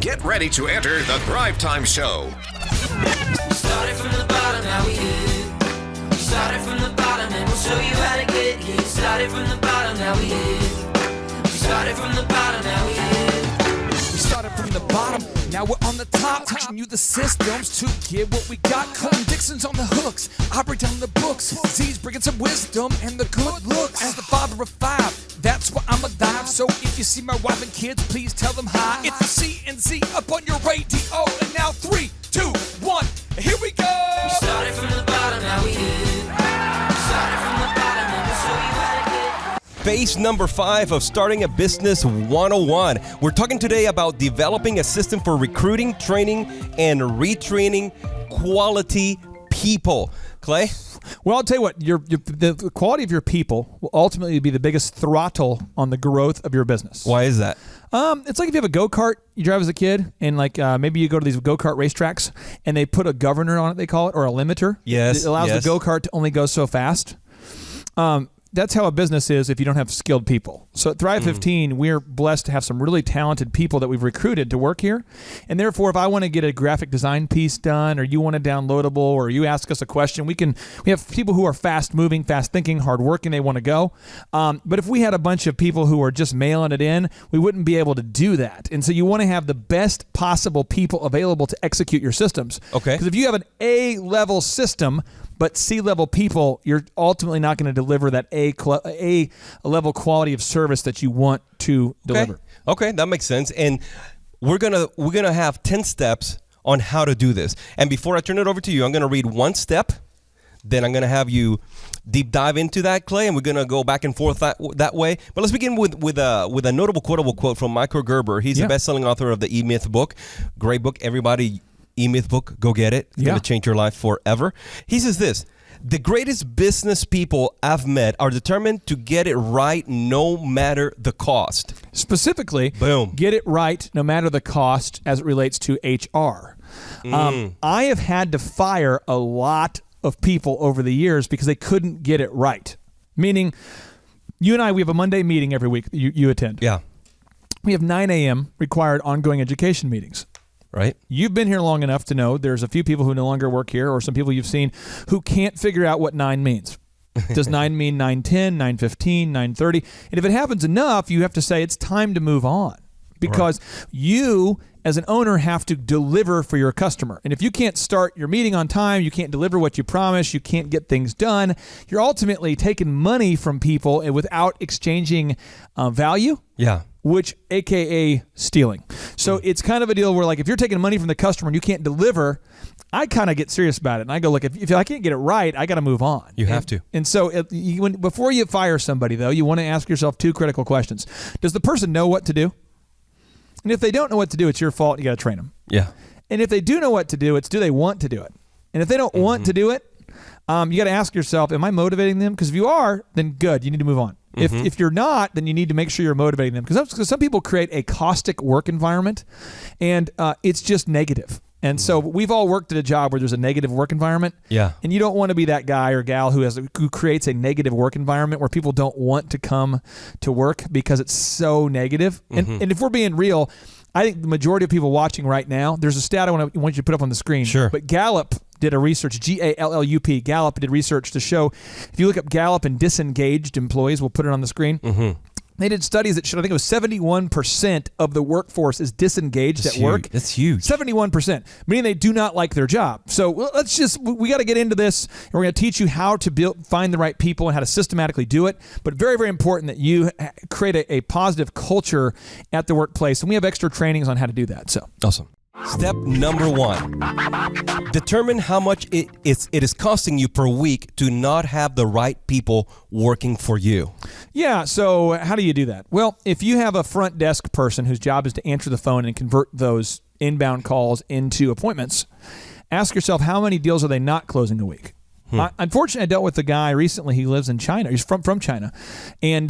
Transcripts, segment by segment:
Get ready to enter the Thrivetime Show. We started from the bottom, now we here. We started from the bottom and we'll show you how to get here. Started from the bottom, now we here. We started from the bottom, now we here. We started from the bottom, now we're on the top. Teaching you the systems to get what we got. Colton Dixon's on the hooks, I break down the books. Z's bringing some wisdom and the good looks. As the father of five, that's why I'm a dive. So if you see my wife and kids, please tell them hi. It's the CNC up on your radio. And now 3, 2, 1, here we go. We started from the bottom, now we here. We started from the bottom and we'll show you how to get. Phase number 5 of Starting a Business 101. We're talking today about developing a system for recruiting, training, and retraining quality people. Clay? Well, I'll tell you what, the quality of your people will ultimately be the biggest throttle on the growth of your business. Why is that? It's like if you have a go-kart you drive as a kid, and maybe you go to these go-kart racetracks, and they put a governor on it, they call it, or a limiter. Yes. It allows the go-kart to only go so fast. That's how a business is if you don't have skilled people. So at Thrive 15, we're blessed to have some really talented people that we've recruited to work here. And therefore, if I want to get a graphic design piece done, or you want a downloadable, or you ask us a question, we have people who are fast moving, fast thinking, hard working, they want to go. But if we had a bunch of people who are just mailing it in, we wouldn't be able to do that. And so you want to have the best possible people available to execute your systems. Okay. Because if you have an A-level system, but C-level people, you're ultimately not going to deliver that A-level quality of service that you want to deliver. Okay, that makes sense. And we're gonna have 10 steps on how to do this. And before I turn it over to you, I'm gonna read one step. Then I'm gonna have you deep dive into that, Clay, and we're gonna go back and forth that way. But let's begin with a notable quotable quote from Michael Gerber. He's the best-selling author of the E-Myth book. Great book, everybody. E-Myth book, go get it. It's going to change your life forever. He says this: the greatest business people I've met are determined to get it right no matter the cost. Specifically, boom, get it right no matter the cost as it relates to HR. I have had to fire a lot of people over the years because they couldn't get it right. Meaning, you and I, we have a Monday meeting every week that you attend. Yeah. We have 9 a.m. required ongoing education meetings. Right. You've been here long enough to know there's a few people who no longer work here, or some people you've seen who can't figure out what 9 means. Does 9 mean 9:10, 9:15, 9:30? And if it happens enough, you have to say it's time to move on, because you as an owner have to deliver for your customer. And if you can't start your meeting on time, you can't deliver what you promise, you can't get things done, you're ultimately taking money from people without exchanging value. Yeah. Which, AKA stealing. So it's kind of a deal where, like, if you're taking money from the customer and you can't deliver, I kind of get serious about it. And I go, look, if I can't get it right, I got to move on. You have to. And so before you fire somebody, though, you want to ask yourself 2 critical questions. Does the person know what to do? And if they don't know what to do, it's your fault. You got to train them. Yeah. And if they do know what to do, do they want to do it? And if they don't want to do it, you got to ask yourself, am I motivating them? Because if you are, then good, you need to move on. If you're not, then you need to make sure you're motivating them. Because some people create a caustic work environment, and it's just negative. And so we've all worked at a job where there's a negative work environment. Yeah. And you don't want to be that guy or gal who creates a negative work environment where people don't want to come to work because it's so negative. And if we're being real, I think the majority of people watching right now, there's a stat I want you to put up on the screen. Sure. But Gallup did a research, Gallup. Gallup did research to show, if you look up Gallup and disengaged employees, we'll put it on the screen. They did studies that showed, I think it was 71% of the workforce is disengaged at work. That's huge. 71%, meaning they do not like their job. So we got to get into this, and we're going to teach you how to find the right people and how to systematically do it. But very, very important that you create a positive culture at the workplace. And we have extra trainings on how to do that. So awesome. Step number 1, determine how much it is costing you per week to not have the right people working for you. Yeah, so how do you do that? Well, if you have a front desk person whose job is to answer the phone and convert those inbound calls into appointments, ask yourself, how many deals are they not closing a week? Unfortunately, I dealt with a guy recently. He lives in China. He's from China, and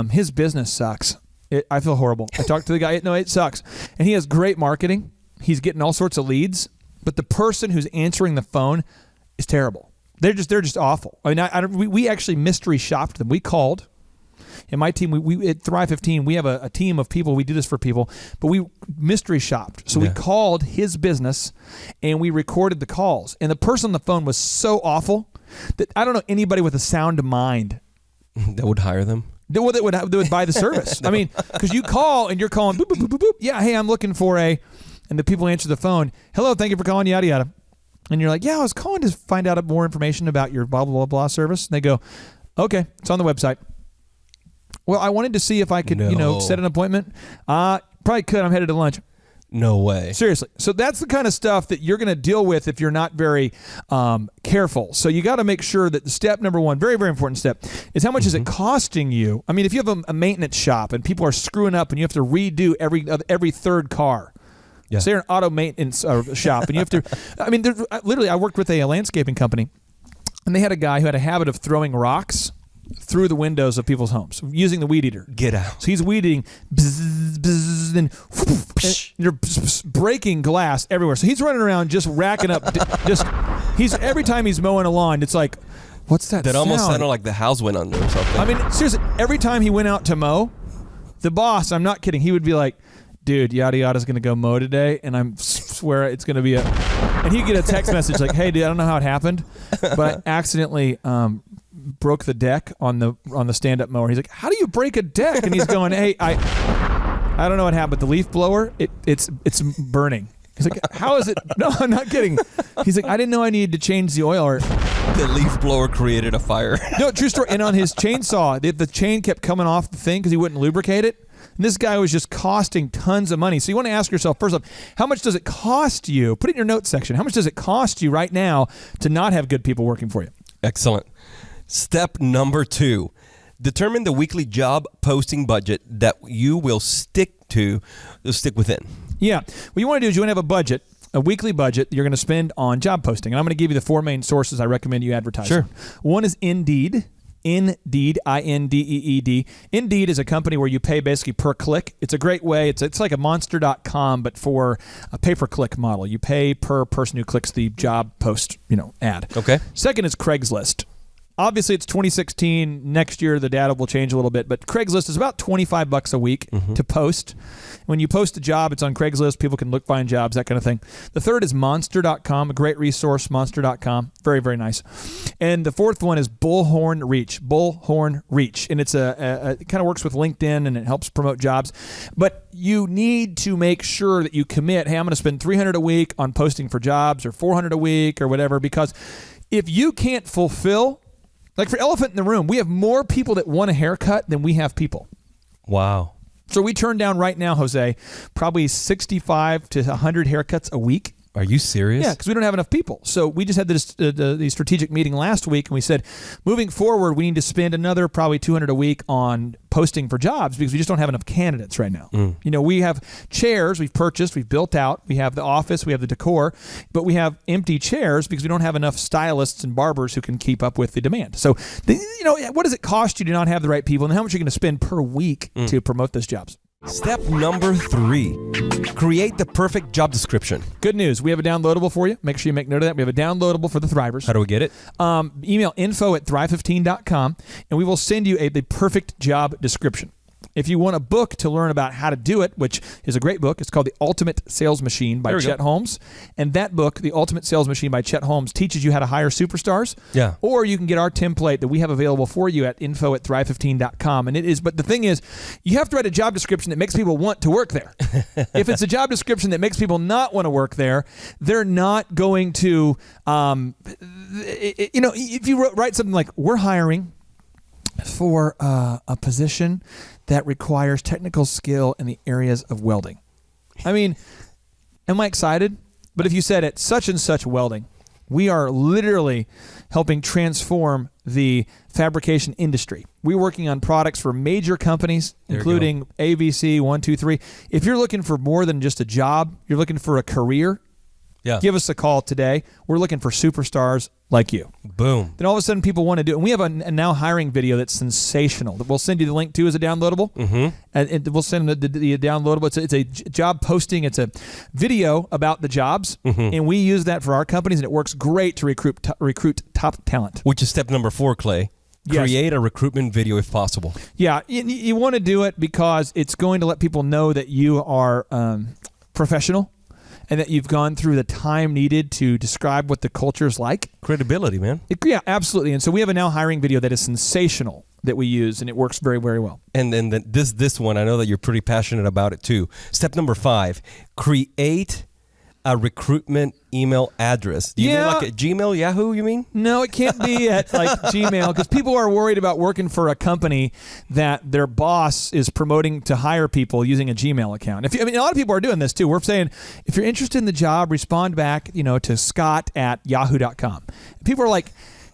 his business sucks. I feel horrible. I talked to the guy. No, it sucks. And he has great marketing. He's getting all sorts of leads, but the person who's answering the phone is terrible. They're just awful. I mean, we actually mystery shopped them. We called, And my team, we at Thrive 15, we have a team of people. We do this for people, but we mystery shopped. So we called his business and we recorded the calls. And the person on the phone was so awful that I don't know anybody with a sound mind that would hire them. That would buy the service. No. I mean, because you call and you're calling, boop, boop, boop, boop, boop. Yeah, hey, I'm looking for and the people answer the phone. Hello, thank you for calling, yada, yada. And you're like, yeah, I was calling to find out more information about your blah, blah, blah, blah service. And they go, okay, it's on the website. Well, I wanted to see if I could, set an appointment. Probably could. I'm headed to lunch. No way. Seriously. So that's the kind of stuff that you're going to deal with if you're not very careful. So you got to make sure that the step number one, very, very important step, is how much is it costing you? I mean, if you have a maintenance shop and people are screwing up and you have to redo every third car. Yeah. Say you're an auto maintenance shop and you have to, I mean, literally, I worked with a landscaping company and they had a guy who had a habit of throwing rocks through the windows of people's homes using the weed eater. Get out. So he's weed eating, bzz, bzz, and you're breaking glass everywhere. So he's running around just racking up, every time he's mowing a lawn, it's like, what's that sound? Almost sounded like the house went under or something. I mean, seriously, every time he went out to mow, the boss, I'm not kidding, he would be like, dude, yada yada's going to go mow today, and I swear it's going to be and he'd get a text message like, hey, dude, I don't know how it happened, but I accidentally broke the deck on the stand-up mower. He's like, how do you break a deck? And he's going, hey, I don't know what happened, but the leaf blower, it's burning. He's like, how is it? No, I'm not kidding. He's like, I didn't know I needed to change the oil. Or the leaf blower created a fire. No, true story. And on his chainsaw, the chain kept coming off the thing because he wouldn't lubricate it. And this guy was just costing tons of money. So you want to ask yourself, first off, how much does it cost you? Put it in your notes section. How much does it cost you right now to not have good people working for you? Excellent. Step number 2, determine the weekly job posting budget that you will stick within. Yeah. What you want to do is you want to have a budget, a weekly budget you're going to spend on job posting. And I'm going to give you the 4 main sources I recommend you advertise. Sure. One is Indeed. Indeed, Indeed. Indeed is a company where you pay basically per click. It's a great way. It's like a monster.com, but for a pay-per-click model. You pay per person who clicks the job post, ad. Okay. Second is Craigslist. Obviously, it's 2016. Next year, the data will change a little bit, but Craigslist is about $25 a week to post. When you post a job, it's on Craigslist. People can find jobs, that kind of thing. The third is Monster.com, a great resource, Monster.com. Very, very nice. And the fourth one is Bullhorn Reach. Bullhorn Reach. And it kind of works with LinkedIn, and it helps promote jobs. But you need to make sure that you commit, hey, I'm going to spend $300 a week on posting for jobs or $400 a week or whatever, because if you can't fulfill, like for Elephant in the Room, we have more people that want a haircut than we have people. Wow. So we turn down right now, Jose, probably 65 to 100 haircuts a week. Are you serious? Yeah, because we don't have enough people. So we just had the strategic meeting last week, and we said, moving forward, we need to spend another probably $200 a week on posting for jobs because we just don't have enough candidates right now. We have chairs we've purchased, we've built out, we have the office, we have the decor, but we have empty chairs because we don't have enough stylists and barbers who can keep up with the demand. So, what does it cost you to not have the right people, and how much are you going to spend per week to promote those jobs? Step number 3, create the perfect job description. Good news. We have a downloadable for you. Make sure you make note of that. We have a downloadable for the Thrivers. How do we get it? Email info@thrive15.com, and we will send you the perfect job description. If you want a book to learn about how to do it, which is a great book, it's called The Ultimate Sales Machine by Chet Holmes. And that book, The Ultimate Sales Machine by Chet Holmes, teaches you how to hire superstars. Yeah. Or you can get our template that we have available for you at info@thrive15.com. But the thing is, you have to write a job description that makes people want to work there. If it's a job description that makes people not want to work there, they're not going to, if you write something like, we're hiring for a position that requires technical skill in the areas of welding. I mean, am I excited? But if you said it, such and such welding, we are literally helping transform the fabrication industry. We're working on products for major companies, including ABC, 1, 2, 3. If you're looking for more than just a job, you're looking for a career, give us a call today. We're looking for superstars like you. Boom. Then all of a sudden people want to do it. And we have a now hiring video that's sensational that we'll send you the link to as a downloadable. And we'll send the downloadable. It's a job posting. It's a video about the jobs. And we use that for our companies, and it works great to recruit top talent. Which is step number 4, Clay. Yes. Create a recruitment video if possible. Yeah, you want to do it because it's going to let people know that you are professional and that you've gone through the time needed to describe what the culture is like. Credibility, man. Yeah, absolutely. And so we have a now hiring video that is sensational that we use, and it works very, very well. And then this one, I know that you're pretty passionate about it too. Step number 5, create a recruitment email address. Do you mean like a Gmail, Yahoo, you mean? No, it can't be at like Gmail, because people are worried about working for a company that their boss is promoting to hire people using a Gmail account. A lot of people are doing this too. We're saying, if you're interested in the job, respond back, to scott@yahoo.com. People are like,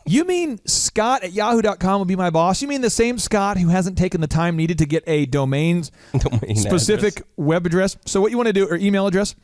you mean Scott at yahoo.com will be my boss? You mean the same Scott who hasn't taken the time needed to get a domain-specific web address? So what you want to do, or email address,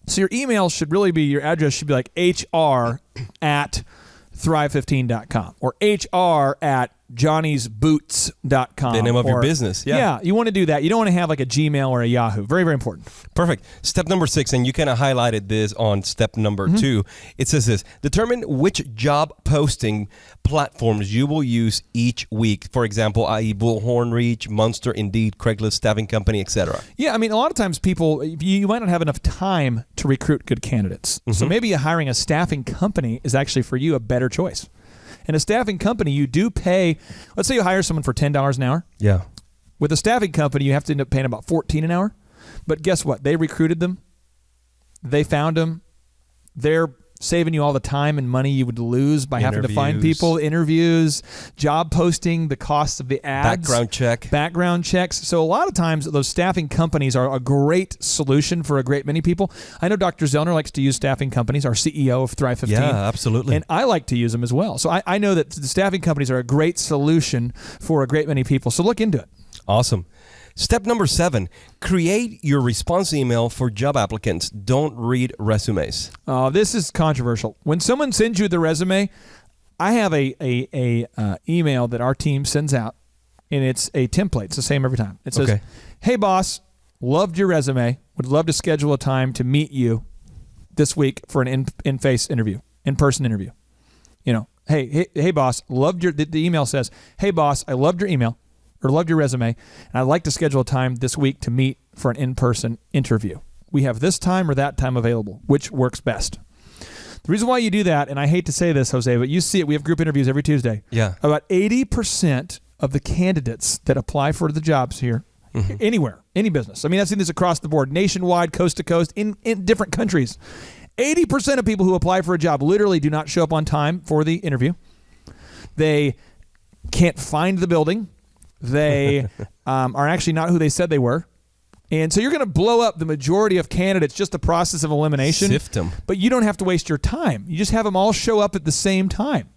so your email should really be, your address should be like hr@thrive15.com or hr@johnnysboots.com. The name of your business. Yeah, you want to do that. You don't want to have like a Gmail or a Yahoo. Very, very important. Perfect. Step number 6, and you kind of highlighted this on step number 2. It says this: determine which job posting platforms you will use each week. For example, i.e. Bullhorn, Reach, Monster, Indeed, Craigslist, Staffing Company, etc. Yeah, I mean, a lot of times people, you might not have enough time to recruit good candidates. So maybe hiring a staffing company is actually for you a better choice. In a staffing company, you do pay, let's say you hire someone for $10 an hour. Yeah. With a staffing company, you have to end up paying about $14 an hour. But guess what? They recruited them. They found them. They're saving you all the time and money you would lose by having to find people, interviews, job posting, the cost of the ads. Background checks. So a lot of times those staffing companies are a great solution for a great many people. I know Dr. Zellner likes to use staffing companies, our CEO of Thrive15. Yeah, absolutely. And I like to use them as well. So I know that the staffing companies are a great solution for a great many people. So look into it. Awesome. Step number 7, create your response email for job applicants. Don't read resumes. This is controversial. When someone sends you the resume, I have a email that our team sends out, and it's a template. It's the same every time. It says, hey, boss, loved your resume. Would love to schedule a time to meet you this week for an in-person interview. Hey, boss, loved your, the email says, hey, boss, I loved your email. Or loved your resume, and I'd like to schedule a time this week to meet for an in-person interview. We have this time or that time available. Which works best? The reason why you do that, and I hate to say this, Jose, but you see it. We have group interviews every Tuesday. Yeah. About 80% of the candidates that apply for the jobs here, anywhere, any business. I mean, I've seen this across the board, nationwide, coast to coast, in different countries. 80% of people who apply for a job literally do not show up on time for the interview. They can't find the building. They are actually not who they said they were. And so you're going to blow up the majority of candidates, just the process of elimination. Sift them. But you don't have to waste your time. You just have them all show up at the same time.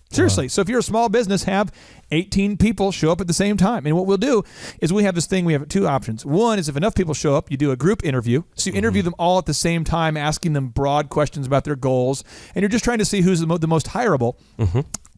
Seriously. So if you're a small business, have 18 people show up at the same time. And what we'll do is we have this thing, we have 2 options. One is if enough people show up, you do a group interview. So you interview them all at the same time, asking them broad questions about their goals. And you're just trying to see who's the most hireable.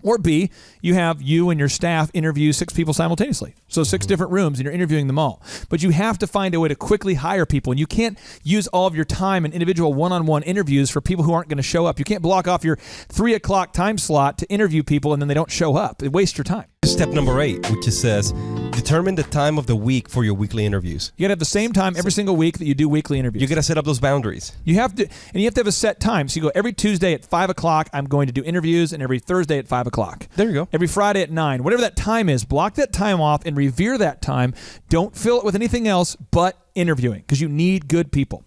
Or B, you have you and your staff interview 6 people simultaneously. So 6 different rooms, and you're interviewing them all. But you have to find a way to quickly hire people, and you can't use all of your time in individual one-on-one interviews for people who aren't going to show up. You can't block off your 3 o'clock time slot to interview people, and then they don't show up. It wastes your time. Step number 8, which says, determine the time of the week for your weekly interviews. You got to have the same time every single week that you do weekly interviews. You got to set up those boundaries. You have to, and you have to have a set time. So you go every Tuesday at 5 o'clock, I'm going to do interviews, and every Thursday at 5 o'clock. There you go. Every Friday at 9. Whatever that time is, block that time off and revere that time. Don't fill it with anything else but interviewing, because you need good people.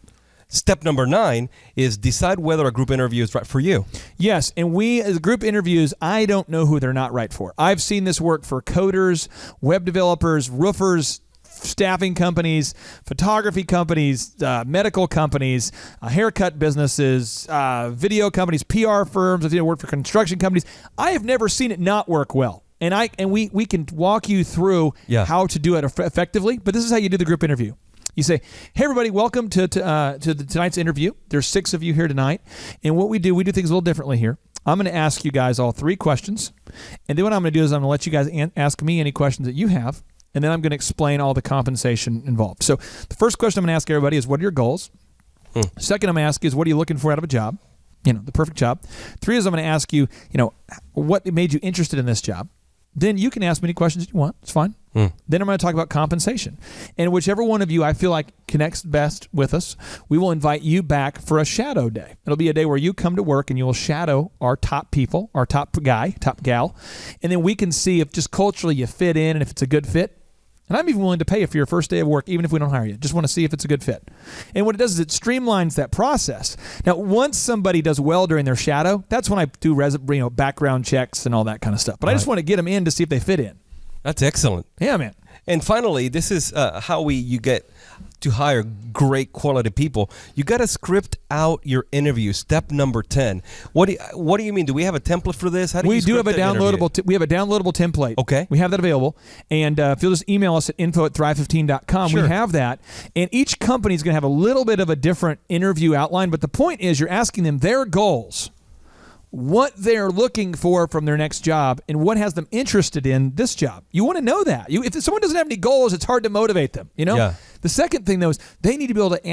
Step number 9 is decide whether a group interview is right for you. Yes, and we, as group interviews, I don't know who they're not right for. I've seen this work for coders, web developers, roofers, staffing companies, photography companies, medical companies, haircut businesses, video companies, PR firms. I've seen it work for construction companies. I have never seen it not work well. And we can walk you through how to do it effectively, but this is how you do the group interview. You say, hey, everybody, welcome to tonight's interview. There's 6 of you here tonight. And what we do things a little differently here. I'm going to ask you guys all 3 questions. And then what I'm going to do is I'm going to let you guys ask me any questions that you have. And then I'm going to explain all the compensation involved. So the first question I'm going to ask everybody is, what are your goals? Second, I'm going to ask is, what are you looking for out of a job? The perfect job. 3 is I'm going to ask you, what made you interested in this job? then you can ask me any questions you want. It's fine. Then I'm going to talk about compensation. And whichever one of you I feel like connects best with us, we will invite you back for a shadow day. It'll be a day where you come to work and you will shadow our top people, our top guy, top gal, and then we can see if just culturally you fit in and if it's a good fit. And I'm even willing to pay you for your first day of work, even if we don't hire you. Just want to see if it's a good fit. And what it does is it streamlines that process. Now, once somebody does well during their shadow, that's when I do background checks and all that kind of stuff. But I just want to get them in to see if they fit in. That's excellent. Yeah, man. And finally, this is how you get to hire great quality people. You got to script out your interview. Step number 10. What do you mean? Do we have a template for this? How do we you do have a script an downloadable. interview? We have a downloadable template. Okay. We have that available. And if you'll just email us at info@thrive15.com, Sure. we have that. And each company is going to have a little bit of a different interview outline. But the point is, you're asking them their goals, what they're looking for from their next job, and what has them interested in this job. You want to know that. If someone doesn't have any goals, it's hard to motivate them. Yeah. The second thing, though, is they need to be able to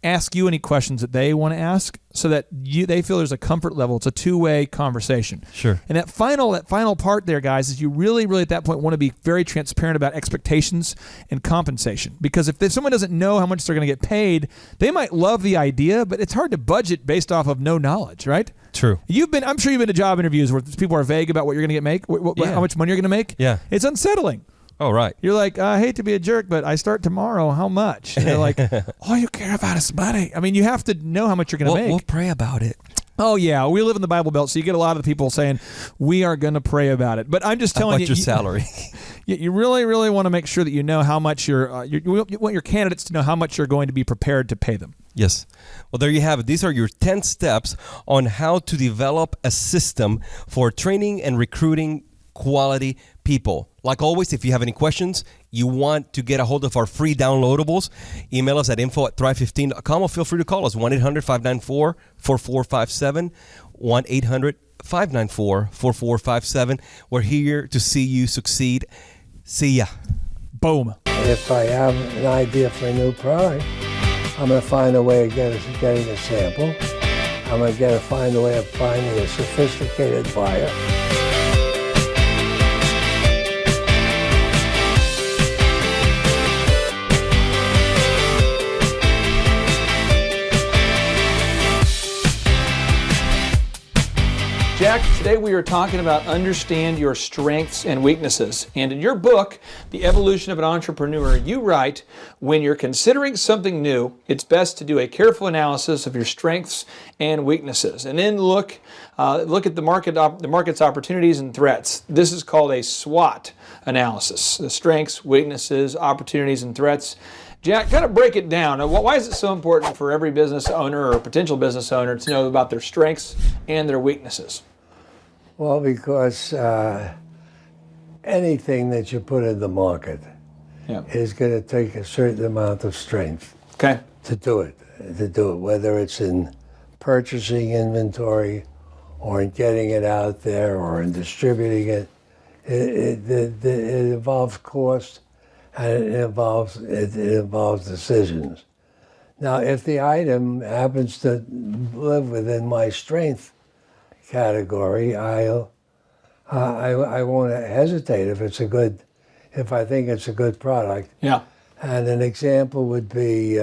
ask you any questions that they want to ask, so that they feel there's a comfort level. It's a two-way conversation. Sure. And that final part there, guys, is you really, really at that point want to be very transparent about expectations and compensation. Because if someone doesn't know how much they're going to get paid, they might love the idea, but it's hard to budget based off of no knowledge, right? True. I'm sure you've been to job interviews where people are vague about what you're going to how much money you're going to make. Yeah. It's unsettling. Oh, right. You're like, I hate to be a jerk, but I start tomorrow. How much? And they're like, all you care about is money. I mean, you have to know how much you're going to make. We'll pray about it. Oh, yeah. We live in the Bible Belt, so you get a lot of the people saying, we are going to pray about it. But I'm just telling you. Your salary. You really, really want to make sure that you know how much you want your candidates to know how much you're going to be prepared to pay them. Yes. Well, there you have it. These are your 10 steps on how to develop a system for training and recruiting quality people. Like always, if you have any questions, you want to get a hold of our free downloadables, email us at info@thrive15.com or feel free to call us 1-800-594-4457, 1-800-594-4457. We're here to see you succeed. See ya. Boom. And if I have an idea for a new product, I'm going to find a way of getting a sample. I'm going to find a way of finding a sophisticated buyer. Jack, today we are talking about understand your strengths and weaknesses. And in your book, The Evolution of an Entrepreneur, you write, when you're considering something new, it's best to do a careful analysis of your strengths and weaknesses. And then look at the market's opportunities and threats. This is called a SWOT analysis. The strengths, weaknesses, opportunities, and threats. Jack, kind of break it down. Why is it so important for every business owner or potential business owner to know about their strengths and their weaknesses? Well, because anything that you put in the market is going to take a certain amount of strength to do it, whether it's in purchasing inventory or in getting it out there or in distributing it. It involves cost and it involves decisions. Now, if the item happens to live within my strength category, I won't hesitate if I think it's a good product. Yeah. And an example would be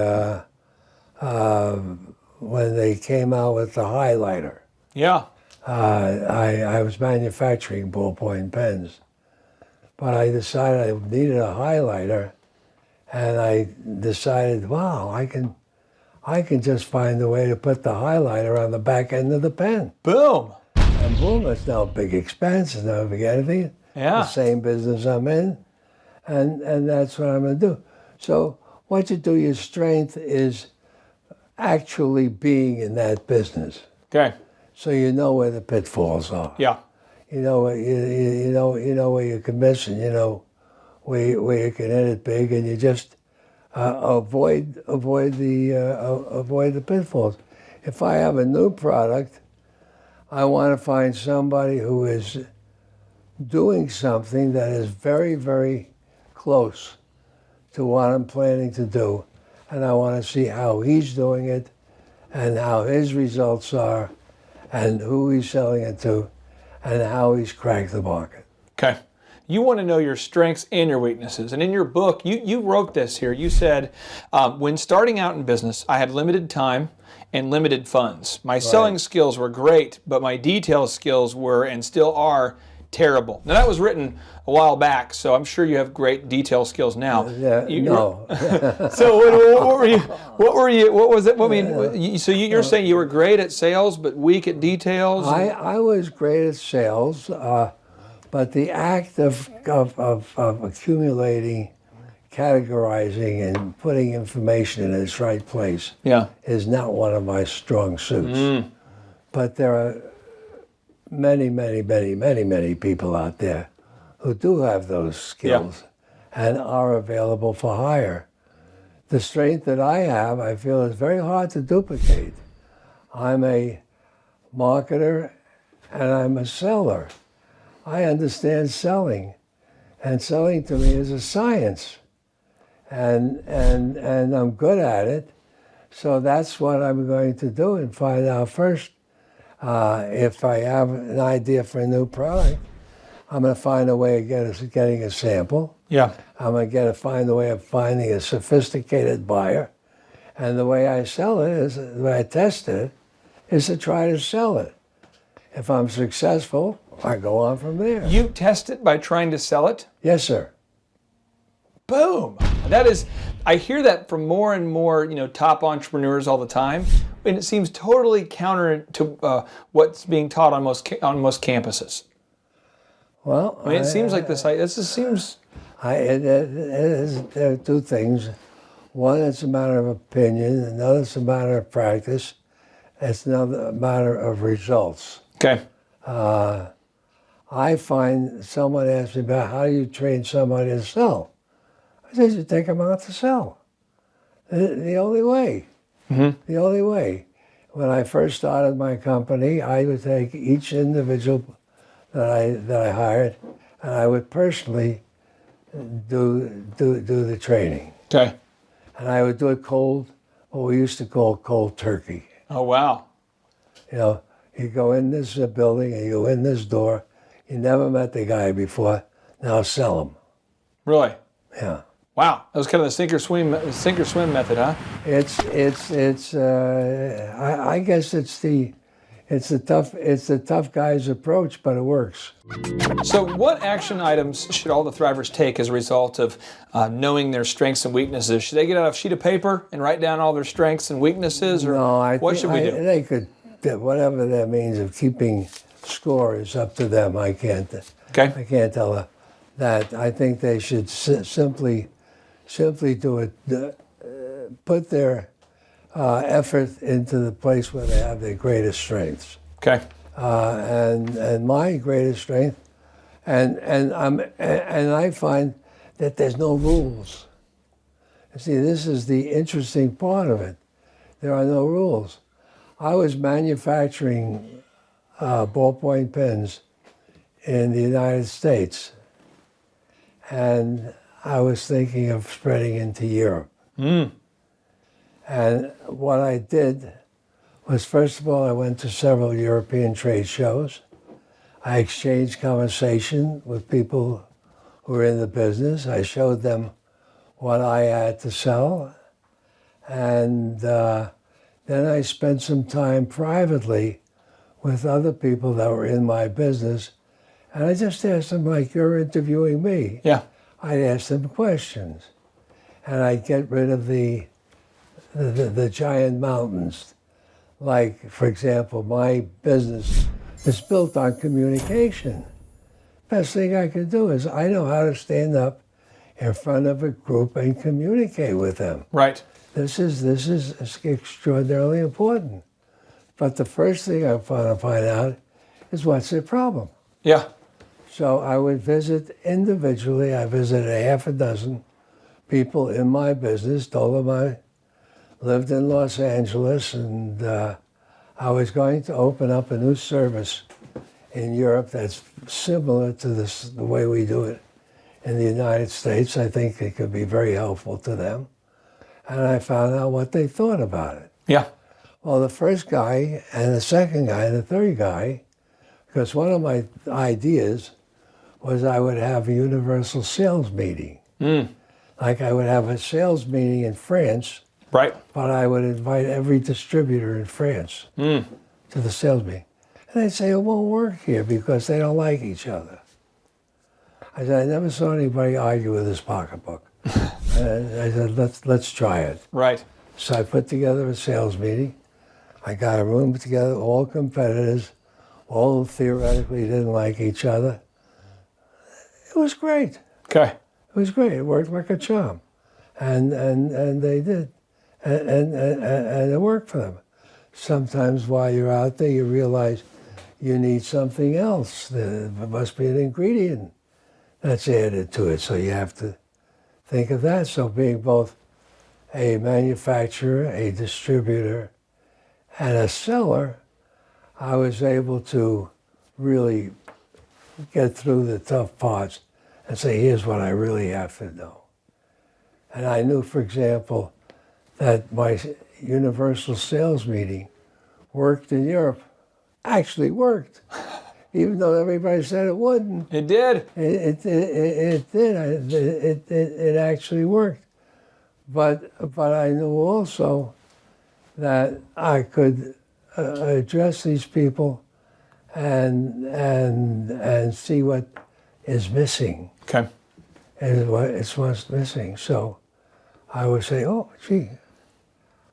when they came out with the highlighter. Yeah. I was manufacturing ballpoint pens, but I decided I needed a highlighter, and I decided, wow, I can just find a way to put the highlighter on the back end of the pen. Boom. And boom, it's no big expense, it's no big anything. Yeah. The same business I'm in, and that's what I'm going to do. So what you do, your strength is actually being in that business. Okay. So you know where the pitfalls are. Yeah. You know where you can miss, and you know where you can hit it big, and you just avoid the pitfalls. If I have a new product, I want to find somebody who is doing something that is very, very close to what I'm planning to do, and I want to see how he's doing it, and how his results are, and who he's selling it to, and how he's cracked the market. Okay. You want to know your strengths and your weaknesses. And in your book, you wrote this here. You said, when starting out in business, I had limited time and limited funds. My selling skills were great, but my detail skills were and still are terrible. Now that was written a while back, so I'm sure you have great detail skills now. No. So what were you? What was it? I mean, so you're saying you were great at sales, but weak at details? I was great at sales, but the act of accumulating, categorizing, and putting information in its right place is not one of my strong suits. But there are many people out there who do have those skills and are available for hire. The strength that I have, I feel, is very hard to duplicate. I'm a marketer and I'm a seller. I understand selling, and selling to me is a science, and I'm good at it. So that's what I'm going to do and find out first. If I have an idea for a new product, I'm going to find a way of getting a sample. Yeah. I'm going to find a way of finding a sophisticated buyer, and the way I sell it is, the way I test it, is to try to sell it. If I'm successful, I go on from there. You test it by trying to sell it? Yes, sir. Boom. That is, I hear that from more and more, top entrepreneurs all the time, and it seems totally counter to what's being taught on most campuses. Well, I mean, it seems like this. This just seems. There are two things. One, it's a matter of opinion. Another, it's a matter of practice. It's another matter of results. Okay. I find someone asks me about how do you train somebody to sell. I said, you take them out to sell. The only way. The only way. When I first started my company, I would take each individual that I hired, and I would personally do the training. Okay. And I would do it cold, what we used to call cold turkey. Oh, wow. You go in this building and you go in this door. You never met the guy before. Now sell him. Really? Yeah. Wow. That was kind of the sink or swim method, huh? I guess it's the tough guy's approach, but it works. So what action items should all the Thrivers take as a result of knowing their strengths and weaknesses? Should they get out a sheet of paper and write down all their strengths and weaknesses? Or what should we do? They could, whatever that means of keeping score is up to them. I can't tell that. I think they should simply do it, put their effort into the place where they have their greatest strengths. Okay. And my greatest strength, and I find that there's no rules. You see, this is the interesting part of it. There are no rules. I was manufacturing ballpoint pens in the United States, and I was thinking of spreading into Europe. And what I did was, first of all, I went to several European trade shows. I exchanged conversation with people who were in the business. I showed them what I had to sell. And then I spent some time privately with other people that were in my business. And I just asked them, like you're interviewing me. Yeah. I'd ask them questions. And I'd get rid of the giant mountains. Like, for example, my business is built on communication. Best thing I can do is I know how to stand up in front of a group and communicate with them. Right. This is extraordinarily important. But the first thing I want to find out is what's their problem. Yeah. So I would visit individually. I visited a half a dozen people in my business, told them I lived in Los Angeles, and I was going to open up a new service in Europe that's similar to the way we do it in the United States. I think it could be very helpful to them. And I found out what they thought about it. Yeah. Well, the first guy and the second guy and the third guy, because one of my ideas was I would have a universal sales meeting. Like I would have a sales meeting in France, Right. but I would invite every distributor in France to the sales meeting. And they'd say, it won't work here because they don't like each other. I said, I never saw anybody argue with his pocketbook. And I said, let's try it. Right. So I put together a sales meeting. I got a room together, all competitors, all theoretically didn't like each other. It was great. Okay. It was great. It worked like a charm. And they did. And it worked for them. Sometimes while you're out there, you realize you need something else. There must be an ingredient that's added to it. So you have to think of that. So being both a manufacturer, a distributor, and a seller, I was able to really get through the tough parts and say, here's what I really have to know. And I knew, for example, that my universal sales meeting worked in Europe. Actually worked, even though everybody said it wouldn't. It did. It did. It actually worked. But I knew also that I could address these people and see what is missing. Okay. And it's what's missing. So I would say, oh, gee,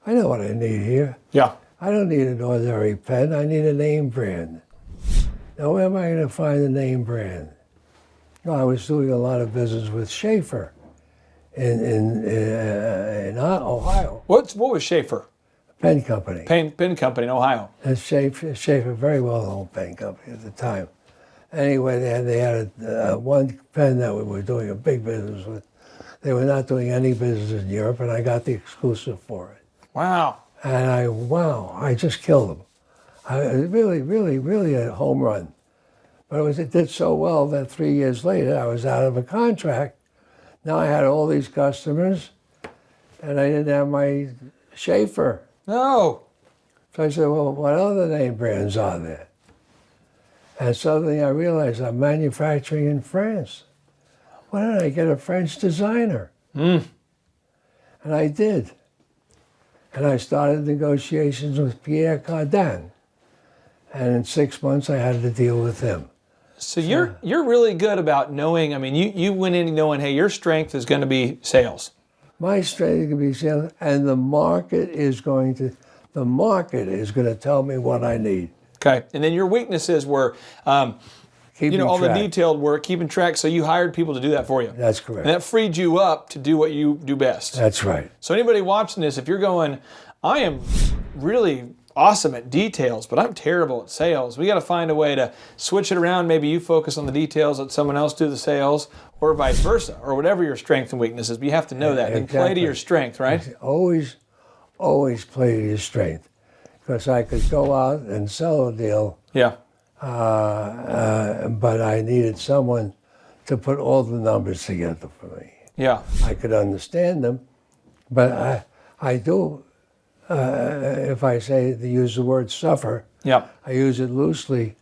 I know what I need here. Yeah. I don't need an ordinary pen. I need a name brand. Now, where am I going to find a name brand? No, I was doing a lot of business with Schaefer in Ohio. What was Schaefer? Pen company. Pen company in Ohio. And Schaefer, very well-known pen company at the time. Anyway, they had one pen that we were doing a big business with. They were not doing any business in Europe, and I got the exclusive for it. Wow. And I just killed them. Really a home run. But it did so well that 3 years later, I was out of a contract. Now I had all these customers, and I didn't have my Schaefer. No. So I said, well, what other name brands are there? And suddenly I realized I'm manufacturing in France. Why don't I get a French designer? And I did. And I started negotiations with Pierre Cardin. And in 6 months, I had to deal with him. So you're really good about knowing. I mean, you went in knowing, hey, your strength is going to be sales. My strength is going to be sales, and the market is going to tell me what I need. Okay, and then your weaknesses were, all the detailed work, keeping track. So you hired people to do that for you. That's correct. And that freed you up to do what you do best. That's right. So anybody watching this, if you're going, I am really awesome at details, but I'm terrible at sales. We got to find a way to switch it around. Maybe you focus on the details, let someone else do the sales, or vice versa, or whatever your strength and weakness is. But you have to know that and play to your strength, right? Always play to your strength, because I could go out and sell a deal. Yeah. But I needed someone to put all the numbers together for me. Yeah. I could understand them, but I do. If I use the word suffer, Yeah. I use it loosely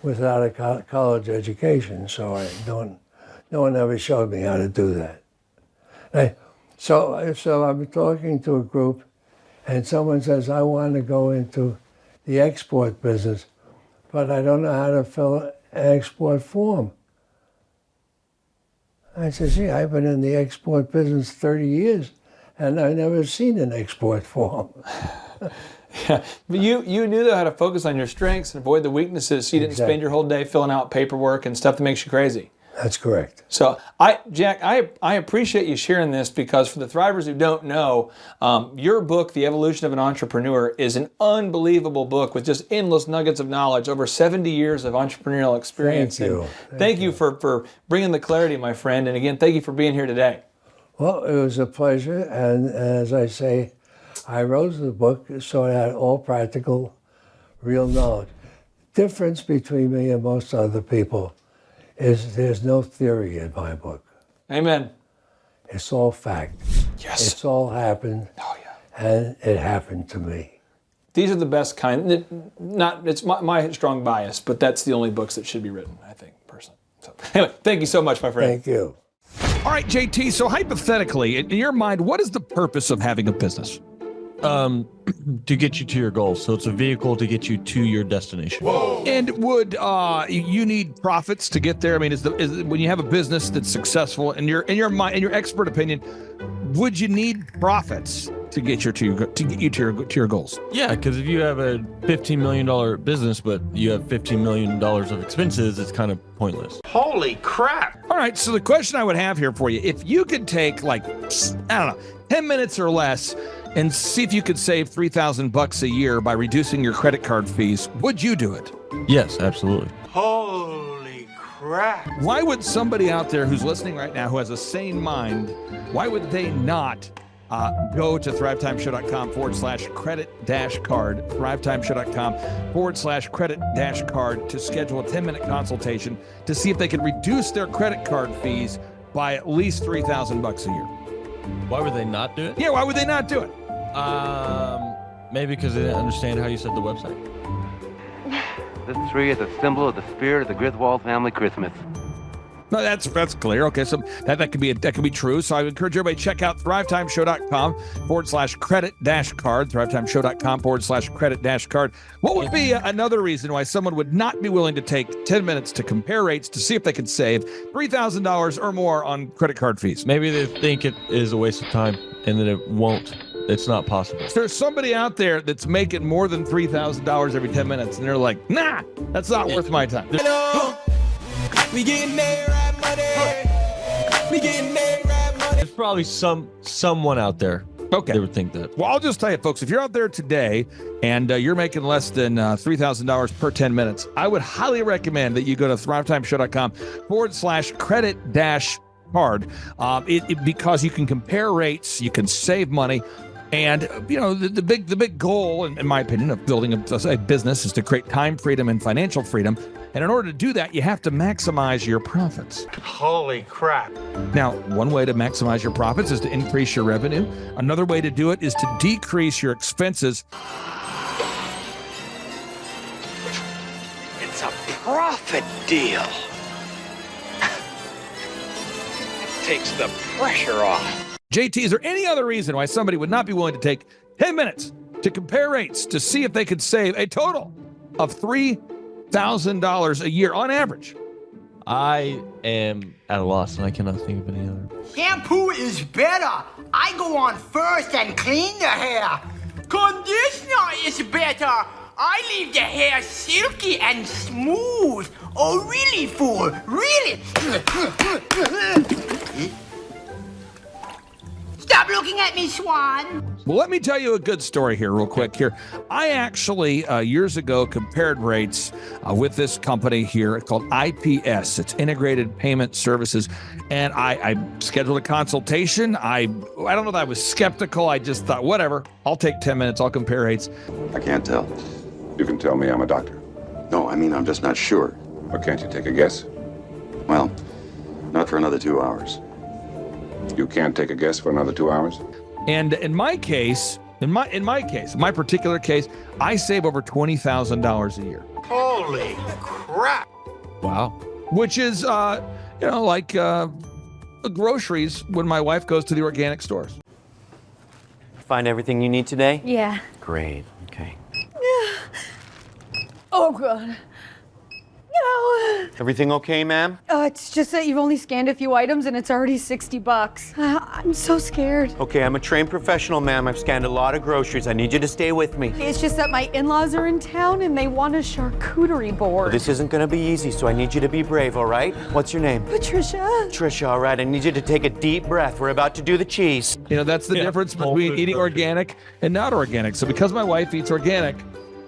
without a college education, so no one ever showed me how to do that. So I'm talking to a group, and someone says, I want to go into the export business, but I don't know how to fill an export form. I said, gee, I've been in the export business 30 years. And I've never seen an export form. Yeah, but you knew though how to focus on your strengths and avoid the weaknesses, so you didn't spend your whole day filling out paperwork and stuff that makes you crazy. That's correct. So, Jack, I appreciate you sharing this, because for the Thrivers who don't know, your book, The Evolution of an Entrepreneur, is an unbelievable book with just endless nuggets of knowledge, over 70 years of entrepreneurial experience. Thank you. Thank you for bringing the clarity, my friend. And again, thank you for being here today. Well, it was a pleasure, and as I say, I wrote the book so it had all practical, real knowledge. Difference between me and most other people is there's no theory in my book. Amen. It's all fact. Yes. It's all happened. Oh yeah. And it happened to me. These are the best kind. It's my strong bias, but that's the only books that should be written, I think, personally. So, anyway, thank you so much, my friend. Thank you. All right, JT, so hypothetically, in your mind, what is the purpose of having a business? To get you to your goals. So it's a vehicle to get you to your destination. Whoa. And would you need profits to get there? I mean, is when you have a business that's successful, in your mind, in your expert opinion, would you need profits to get you to your goals? Yeah, because if you have a $15 million business, but you have $15 million of expenses, it's kind of pointless. Holy crap! All right, so the question I would have here for you, if you could take like, I don't know, 10 minutes or less and see if you could save $3,000 a year by reducing your credit card fees, would you do it? Yes, absolutely. Holy crap! Why would somebody out there who's listening right now who has a sane mind, why would they not go to thrivetimeshow.com/credit-card, thrivetimeshow.com/credit-card to schedule a 10-minute consultation to see if they can reduce their credit card fees by at least $3,000 a year. Why would they not do it? Yeah, why would they not do it? Maybe because they didn't understand how you said the website. This tree is a symbol of the spirit of the Griswold family Christmas. No, that's clear. Okay, so that could be true. So I would encourage everybody to check out thrivetimeshow.com/credit-card, thrivetimeshow.com/credit-card. What would be another reason why someone would not be willing to take 10 minutes to compare rates to see if they could save $3,000 or more on credit card fees? Maybe they think it is a waste of time and that it won't. It's not possible. There's somebody out there that's making more than $3,000 every 10 minutes, and they're like, nah, that's not worth my time. We getting there, right money. We getting there, right money. There's probably someone out there that would think that. Well, I'll just tell you, folks, if you're out there today and you're making less than $3,000 per 10 minutes, I would highly recommend that you go to thrivetimeshow.com/credit-card because you can compare rates, you can save money. And, you know, the big goal, in my opinion, of building a business is to create time freedom and financial freedom. And in order to do that, you have to maximize your profits. Holy crap! Now, one way to maximize your profits is to increase your revenue. Another way to do it is to decrease your expenses. It's a profit deal. It takes the pressure off. JT, is there any other reason why somebody would not be willing to take 10 minutes to compare rates to see if they could save a total of $3,000 a year on average? I am at a loss and I cannot think of any other. Shampoo is better. I go on first and clean the hair. Conditioner is better. I leave the hair silky and smooth. Oh, really, fool? Really? Stop looking at me, Swan. Well, let me tell you a good story here real quick here. I actually, years ago, compared rates with this company here called IPS. It's Integrated Payment Services. And I scheduled a consultation. I don't know that I was skeptical. I just thought, whatever, I'll take 10 minutes. I'll compare rates. I can't tell. You can tell me I'm a doctor. No, I mean, I'm just not sure. Or can't you take a guess? Well, not for another 2 hours. You can't take a guess for another 2 hours? And in my case, in my particular case, I save over $20,000 a year. Holy crap! Wow. Which is, like groceries when my wife goes to the organic stores. Find everything you need today? Yeah. Great. Okay. Oh, God. No. Everything okay, ma'am? It's just that you've only scanned a few items and it's already $60. I'm so scared. Okay, I'm a trained professional, ma'am. I've scanned a lot of groceries. I need you to stay with me. It's just that my in-laws are in town and they want a charcuterie board. Well, this isn't gonna be easy, so I need you to be brave, all right? What's your name? Patricia. Trisha, all right. I need you to take a deep breath. We're about to do the cheese. You know, that's the difference between eating organic and not organic. So because my wife eats organic,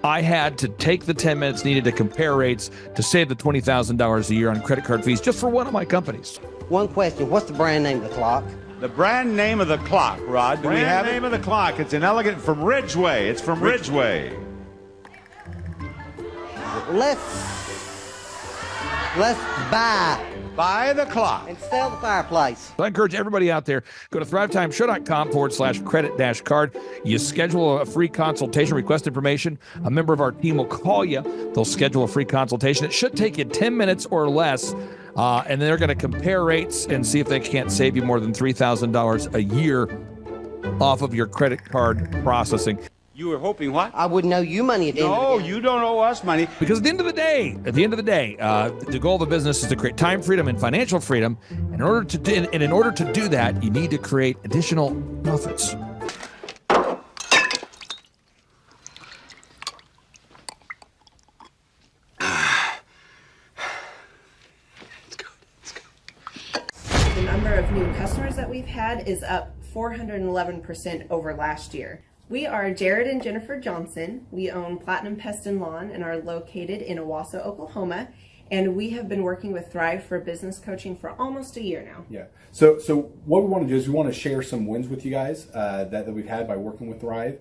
I had to take the 10 minutes needed to compare rates to save the $20,000 a year on credit card fees just for one of my companies. One question, what's the brand name of the clock? The brand name of the clock, Rod, do we have it? Brand name of the clock, it's an elegant from Ridgeway. It's from Ridgeway. Let's buy the clock and sell the fireplace. So I encourage everybody out there, go to thrivetimeshow.com/credit-card. You schedule a free consultation, request information. A member of our team will call you. They'll schedule a free consultation. It should take you 10 minutes or less. And they're going to compare rates and see if they can't save you more than $3,000 a year off of your credit card processing. You were hoping what? I wouldn't owe you money at the end of the No, day. you don't owe us money. Because at the end of the day, the goal of the business is to create time freedom and financial freedom. And in order to do that, you need to create additional profits. The number of new customers that we've had is up 411% over last year. We are Jared and Jennifer Johnson. We own Platinum Pest and Lawn and are located in Owasso, Oklahoma. And we have been working with Thrive for business coaching for almost a year now. Yeah. So what we want to do is we want to share some wins with you guys that we've had by working with Thrive.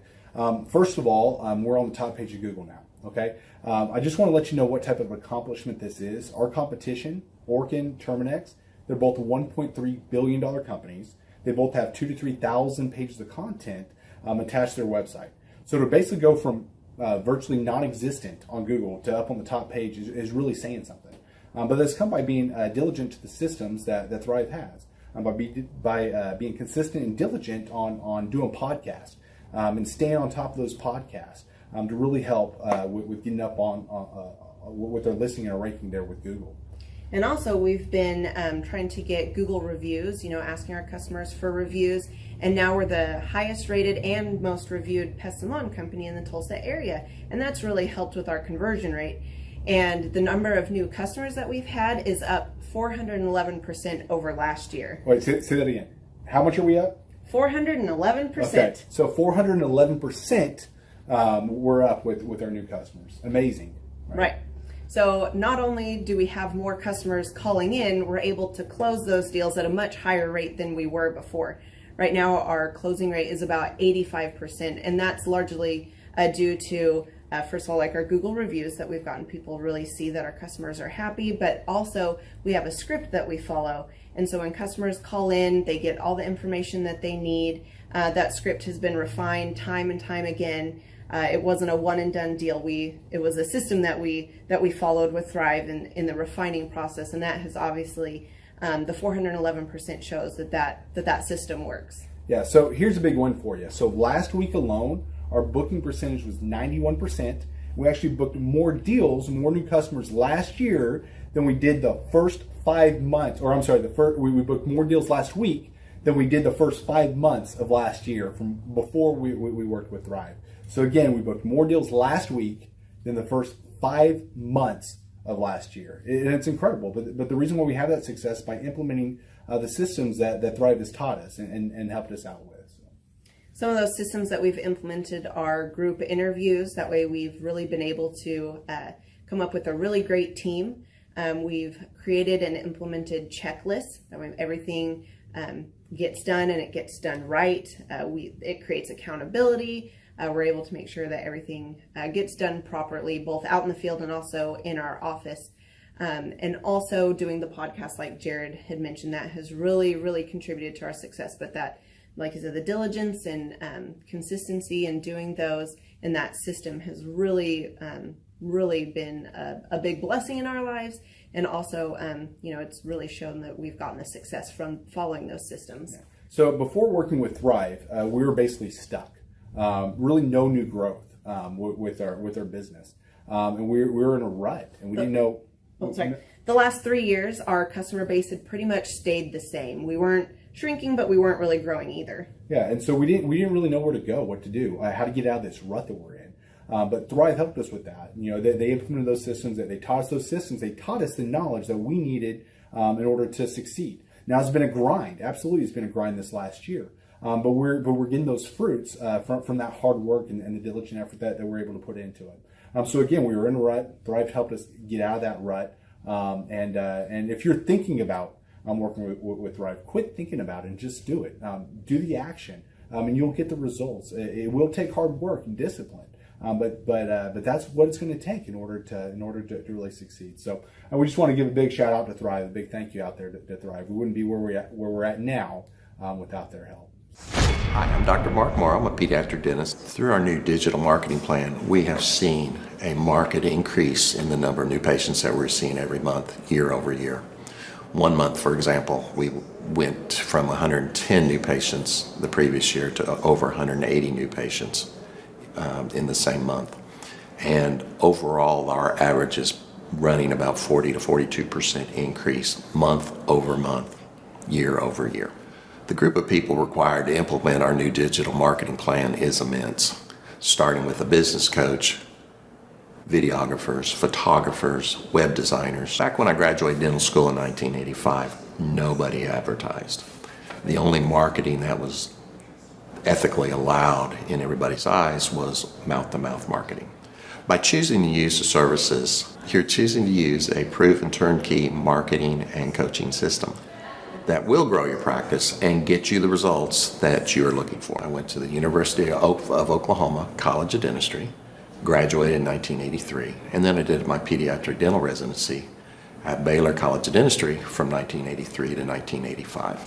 First of all, we're on the top page of Google now. Okay. I just want to let you know what type of accomplishment this is. Our competition, Orkin, Terminex, they're both $1.3 billion companies. They both have 2,000 to 3,000 pages of content attached to their website. So to basically go from virtually non-existent on Google to up on the top page is really saying something. But that's come by being diligent to the systems that Thrive has, by being consistent and diligent on doing podcasts and staying on top of those podcasts to really help with getting up on with their listing and ranking there with Google. And also we've been trying to get Google reviews, asking our customers for reviews. And now we're the highest rated and most reviewed pest and lawn company in the Tulsa area. And that's really helped with our conversion rate. And the number of new customers that we've had is up 411% over last year. Wait, say that again. How much are we up? 411%. Okay, so 411% we're up with our new customers. Amazing. Right. So not only do we have more customers calling in, we're able to close those deals at a much higher rate than we were before. Right now, our closing rate is about 85%, and that's largely due to, first of all, like our Google reviews that we've gotten people really see that our customers are happy, but also we have a script that we follow. And so when customers call in, they get all the information that they need. That script has been refined time and time again. It wasn't a one and done deal. It was a system that we followed with Thrive in the refining process, and that has obviously the 411% shows that system works. Yeah, so here's a big one for you. So last week alone, our booking percentage was 91%. We actually booked more deals, more new customers last year than we did the first 5 months, or I'm sorry, we booked more deals last week than we did the first 5 months of last year from before we worked with Thrive. So again, we booked more deals last week than the first 5 months of last year. And it's incredible. But the reason why we have that success is by implementing the systems that Thrive has taught us and helped us out with. So. Some of those systems that we've implemented are group interviews. That way we've really been able to come up with a really great team. We've created and implemented checklists. That way everything gets done and it gets done right. It creates accountability. We're able to make sure that everything gets done properly, both out in the field and also in our office. And also doing the podcast, like Jared had mentioned, that has really, really contributed to our success. But that, like I said, the diligence and consistency in doing those and that system has really, really been a big blessing in our lives. And also, it's really shown that we've gotten the success from following those systems. Yeah. So before working with Thrive, we were basically stuck. Really no new growth with our business. And we were in a rut and we didn't know. The last 3 years, our customer base had pretty much stayed the same. We weren't shrinking, but we weren't really growing either. Yeah, and so we didn't really know where to go, what to do, how to get out of this rut that we're in. But Thrive helped us with that. They implemented those systems. They taught us those systems. They taught us the knowledge that we needed in order to succeed. Now it's been a grind. Absolutely, it's been a grind this last year. But we're getting those fruits from that hard work and the diligent effort that we're able to put into it. So again, we were in a rut. Thrive helped us get out of that rut. And if you're thinking about working with Thrive, quit thinking about it and just do it. Do the action, and you'll get the results. It will take hard work and discipline, but that's what it's going to take in order to really succeed. So we just want to give a big shout out to Thrive, a big thank you out there to Thrive. We wouldn't be where we're at now without their help. Hi, I'm Dr. Mark Moore. I'm a pediatric dentist. Through our new digital marketing plan, we have seen a marked increase in the number of new patients that we're seeing every month, year over year. 1 month, for example, we went from 110 new patients the previous year to over 180 new patients in the same month. And overall, our average is running about 40 to 42% increase month over month, year over year. The group of people required to implement our new digital marketing plan is immense, starting with a business coach, videographers, photographers, web designers. Back when I graduated dental school in 1985, nobody advertised. The only marketing that was ethically allowed in everybody's eyes was mouth-to-mouth marketing. By choosing to use the services, you're choosing to use a proven turnkey marketing and coaching system that will grow your practice and get you the results that you're looking for. I went to the University of Oklahoma College of Dentistry, graduated in 1983, and then I did my pediatric dental residency at Baylor College of Dentistry from 1983 to 1985.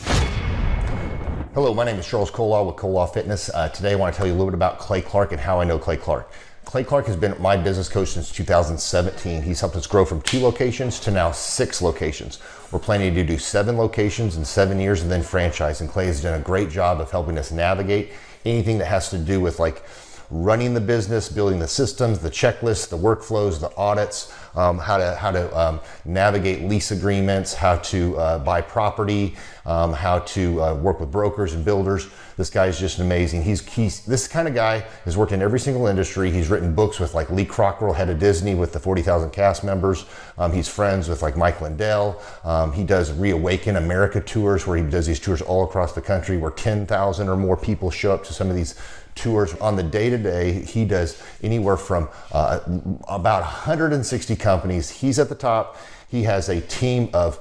Hello, my name is Charles Kolaw with Kolaw Fitness. Today I want to tell you a little bit about Clay Clark and how I know Clay Clark. Clay Clark has been my business coach since 2017. He's helped us grow from 2 locations to now 6 locations. We're planning to do 7 locations in 7 years and then franchise. And Clay has done a great job of helping us navigate anything that has to do with like running the business, building the systems, the checklists, the workflows, the audits, how to navigate lease agreements, how to buy property, how to work with brokers and builders. This guy is just amazing. He's this kind of guy has worked in every single industry. He's written books with like Lee Cockrell, head of Disney, with the 40,000 cast members. He's friends with like Mike Lindell. He does Reawaken America tours where he does these tours all across the country where 10,000 or more people show up to some of these tours. On the day-to-day, he does anywhere from about 160 companies. He's at the top. He has a team of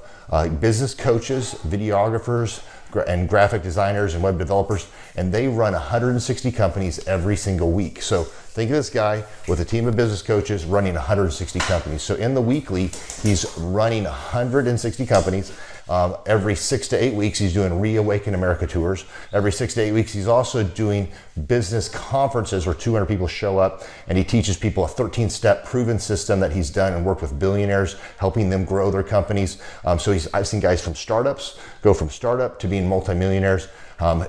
business coaches, videographers, and graphic designers and web developers, and they run 160 companies every single week. So think of this guy with a team of business coaches running 160 companies. So in the weekly, he's running 160 companies. Every 6 to 8 weeks, he's doing Reawaken America tours. Every 6 to 8 weeks, he's also doing business conferences where 200 people show up, and he teaches people a 13-step proven system that he's done and worked with billionaires, helping them grow their companies. I've seen guys from startups go from startup to being multimillionaires,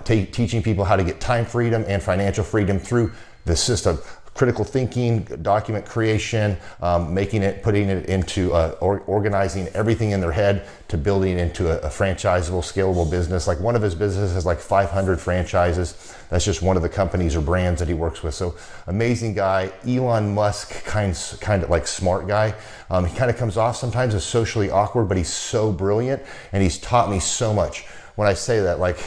teaching people how to get time freedom and financial freedom through the system. Critical thinking, document creation, putting it into organizing everything in their head to building into a franchisable, scalable business. Like one of his businesses has like 500 franchises. That's just one of the companies or brands that he works with. So amazing guy, Elon Musk kind of like smart guy. He kind of comes off sometimes as socially awkward, but he's so brilliant and he's taught me so much. When I say that, like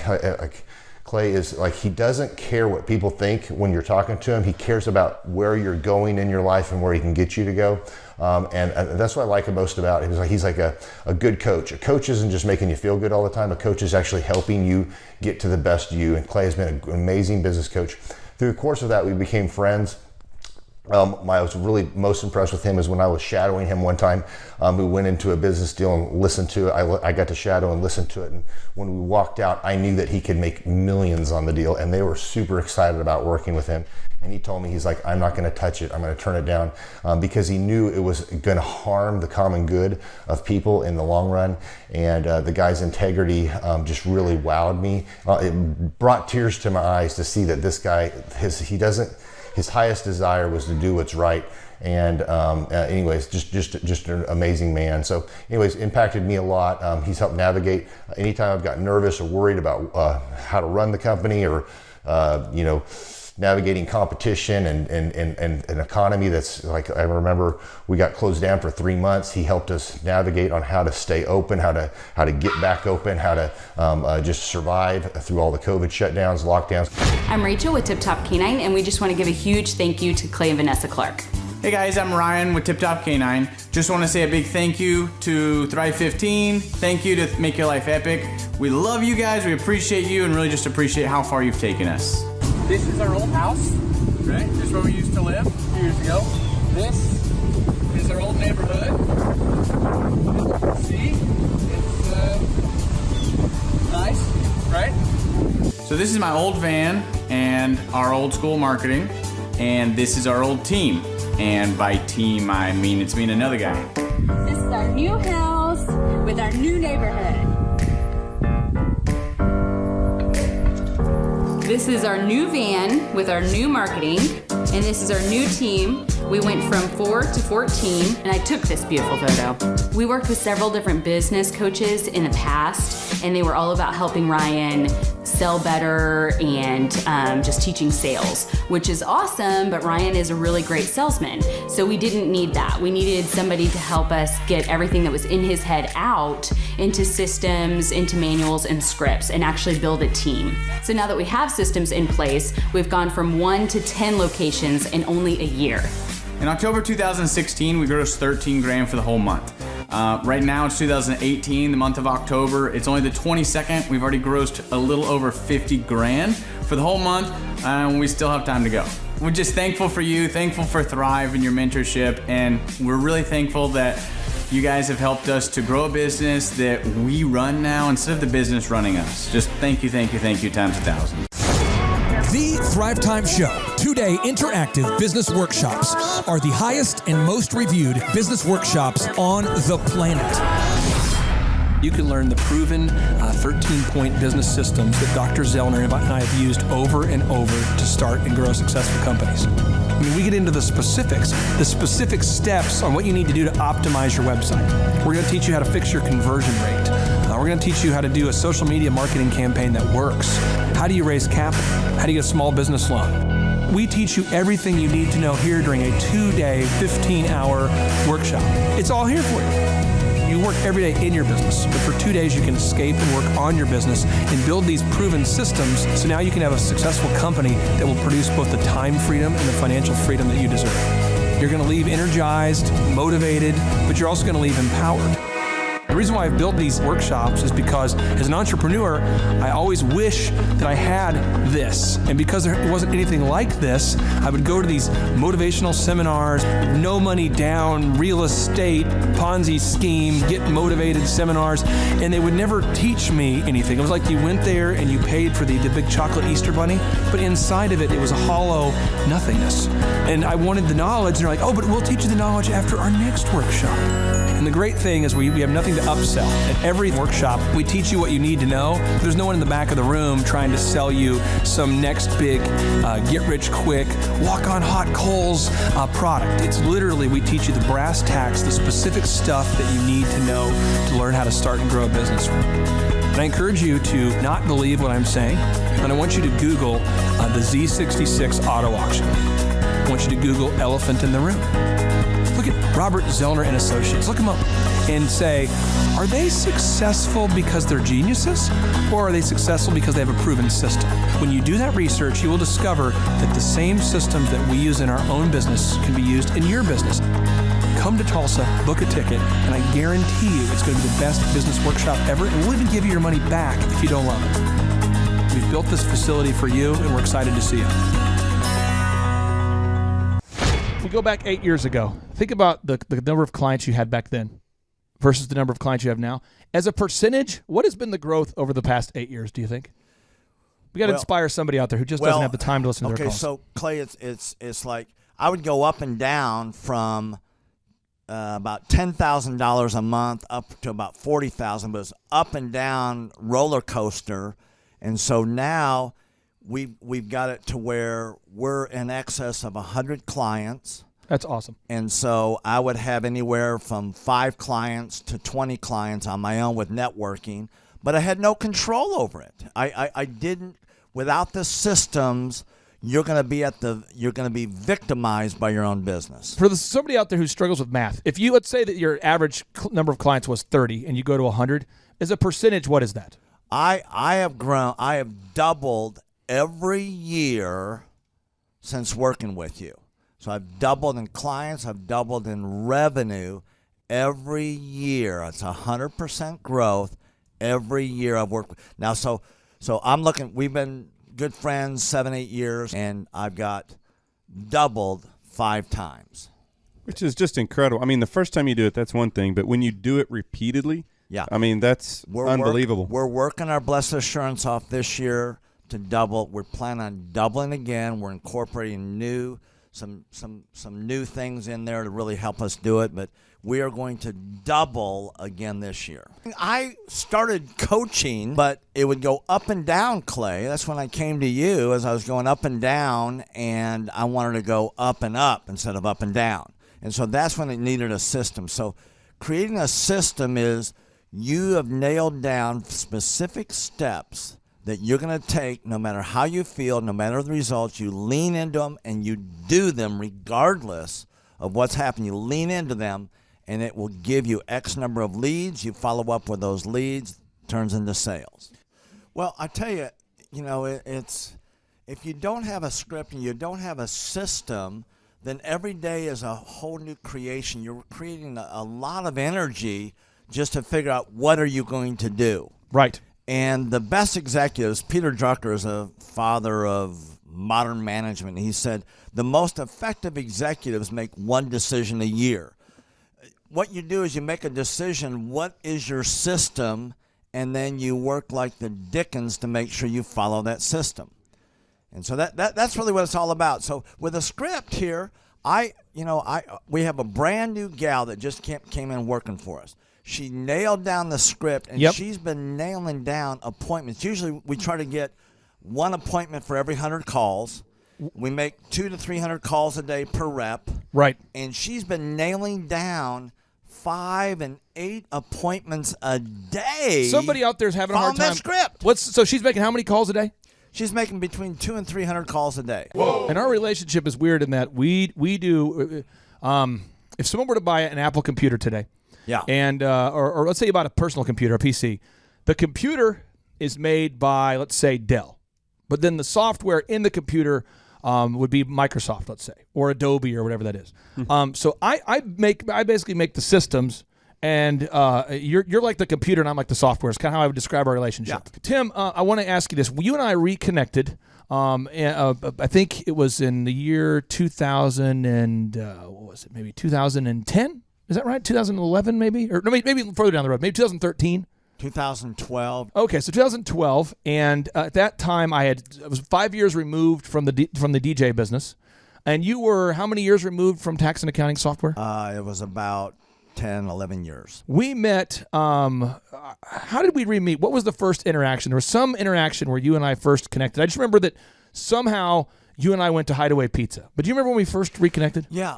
Clay is like, he doesn't care what people think when you're talking to him. He cares about where you're going in your life and where he can get you to go. And that's what I like most about him. He's like a good coach. A coach isn't just making you feel good all the time. A coach is actually helping you get to the best you. And Clay has been an amazing business coach. Through the course of that, we became friends. I was really most impressed with him is when I was shadowing him one time. We went into a business deal and listened to it. I got to shadow and listen to it. And when we walked out, I knew that he could make millions on the deal. And they were super excited about working with him. And he told me, he's like, I'm not going to touch it. I'm going to turn it down because he knew it was going to harm the common good of people in the long run. And the guy's integrity just really wowed me. It brought tears to my eyes to see that this guy, his highest desire was to do what's right. And anyways, just an amazing man. So anyways, impacted me a lot. He's helped navigate anytime I've got nervous or worried about how to run the company or, navigating competition and an economy that's like, I remember we got closed down for 3 months. He helped us navigate on how to stay open, how to get back open, how to just survive through all the COVID shutdowns, lockdowns. I'm Rachel with Tip Top Canine, and we just want to give a huge thank you to Clay and Vanessa Clark. Hey guys, I'm Ryan with Tip Top Canine. Just want to say a big thank you to Thrive 15. Thank you to Make Your Life Epic. We love you guys, we appreciate you, and really just appreciate how far you've taken us. This is our old house, right? This is where we used to live a few years ago. This is our old neighborhood. See, it's nice, right? So this is my old van and our old school marketing, and this is our old team. And by team, I mean it's me and another guy. This is our new house. house with our new neighborhood. This is our new van with our new marketing, and this is our new team. We went from 4 to 14, and I took this beautiful photo. We worked with several different business coaches in the past, and they were all about helping Ryan sell better and just teaching sales, which is awesome, but Ryan is a really great salesman. So we didn't need that. We needed somebody to help us get everything that was in his head out into systems, into manuals and scripts, and actually build a team. So now that we have systems in place, we've gone from 1 to 10 locations in only a year. In October 2016, we grossed 13 grand for the whole month. Right now it's 2018, the month of October. It's only the 22nd. We've already grossed a little over 50 grand for the whole month, and we still have time to go. We're just thankful for you, thankful for Thrive and your mentorship, and we're really thankful that you guys have helped us to grow a business that we run now instead of the business running us. Just thank you times 1,000. The Thrivetime Show 2-day interactive business workshops are the highest and most reviewed business workshops on the planet. You can learn the proven 13-point business systems that Dr. Zellner and I have used over and over to start and grow successful companies. I mean, we get into the specific steps on what you need to do to optimize your website. We're going to teach you how to fix your conversion rate. We're going to teach you how to do a social media marketing campaign that works. How do you raise capital? How do you get a small business loan? We teach you everything you need to know here during a 2-day, 15-hour workshop. It's all here for you. You work every day in your business, but for 2 days you can escape and work on your business and build these proven systems so now you can have a successful company that will produce both the time freedom and the financial freedom that you deserve. You're going to leave energized, motivated, but you're also going to leave empowered. The reason why I've built these workshops is because as an entrepreneur, I always wish that I had this. And because there wasn't anything like this, I would go to these motivational seminars, no money down, real estate, Ponzi scheme, get motivated seminars, and they would never teach me anything. It was like you went there and you paid for the big chocolate Easter bunny, but inside of it, it was a hollow nothingness. And I wanted the knowledge, and they're like, oh, but we'll teach you the knowledge after our next workshop. And the great thing is we have nothing to upsell. At every workshop, we teach you what you need to know. There's no one in the back of the room trying to sell you some next big get-rich-quick, walk-on-hot-coals product. It's literally, we teach you the brass tacks, the specific stuff that you need to know to learn how to start and grow a business. And I encourage you to not believe what I'm saying, and I want you to Google the Z66 auto auction. I want you to Google elephant in the room. Look at Robert Zellner and Associates. Look them up and say, are they successful because they're geniuses, or are they successful because they have a proven system? When you do that research, you will discover that the same systems that we use in our own business can be used in your business. Come to Tulsa, book a ticket, and I guarantee you it's going to be the best business workshop ever, and we'll even give you your money back if you don't love it. We've built this facility for you, and we're excited to see you. If we go back 8 years ago, think about the number of clients you had back then versus the number of clients you have now. As a percentage, what has been the growth over the past 8 years, do you think? We got to inspire somebody out there who just doesn't have the time to listen to their calls. Okay, so Clay, it's like I would go up and down from about $10,000 a month up to about $40,000, but it's up and down roller coaster. And so now we've got it to where we're in excess of 100 clients. That's awesome. And so I would have anywhere from 5 clients to 20 clients on my own with networking, but I had no control over it. I didn't, without the systems, you're going to be victimized by your own business. For somebody out there who struggles with math, if you, let's say that your average number of clients was 30 and you go to 100, as a percentage, what is that? I have doubled every year since working with you. So I've doubled in clients, I've doubled in revenue every year. It's 100% growth every year I've worked with. Now, so I'm looking, we've been good friends 7-8 years, and I've got doubled 5 times. Which is just incredible. I mean, the first time you do it, that's one thing, but when you do it repeatedly, yeah, I mean, that's unbelievable. We're working our Blessed Assurance off this year to double. We're planning on doubling again. We're incorporating new some new things in there to really help us do it, but we are going to double again this year. I started coaching, but it would go up and down, Clay. That's when I came to you, as I was going up and down, and I wanted to go up and up instead of up and down. And so that's when it needed a system. So creating a system is you have nailed down specific steps that you're going to take no matter how you feel, no matter the results. You lean into them and you do them regardless of what's happening. You lean into them, and it will give you X number of leads. You follow up with those leads, turns into sales. Well, I tell you, it's if you don't have a script and you don't have a system, then every day is a whole new creation. You're creating a lot of energy just to figure out what are you going to do. Right. And the best executives, Peter Drucker is a father of modern management. He said the most effective executives make one decision a year. What you do is you make a decision, what is your system, and then you work like the Dickens to make sure you follow that system. And so that's really what it's all about. So with a script here, we have a brand new gal that just came in working for us. She nailed down the script, and she's been nailing down appointments. Usually we try to get one appointment for every 100 calls. We make 200 to 300 calls a day per rep. Right. And she's been nailing down 5 and 8 appointments a day. Somebody out there is having a hard time. That script. So she's making how many calls a day? She's making between 200 and 300 calls a day. Whoa. And our relationship is weird in that we do. If someone were to buy an Apple computer today, and or let's say you bought a personal computer, a PC, the computer is made by, let's say, Dell, but then the software in the computer would be Microsoft, let's say, or Adobe or whatever that is. So I basically make the systems, and you're like the computer and I'm like the software. It's kind of how I would describe our relationship. Yeah. Tim, I want to ask you this. You and I reconnected. I think it was in the year 2000 and what was it? Maybe 2010. Is that right? 2011, maybe, or no, maybe further down the road. Maybe 2013. 2012. Okay, so 2012, and at that time I was 5 years removed from the DJ business, and you were how many years removed from tax and accounting software? It was about 10, 11 years. We met. How did we re-meet? What was the first interaction? There was some interaction where you and I first connected. I just remember that somehow you and I went to Hideaway Pizza. But do you remember when we first reconnected? Yeah.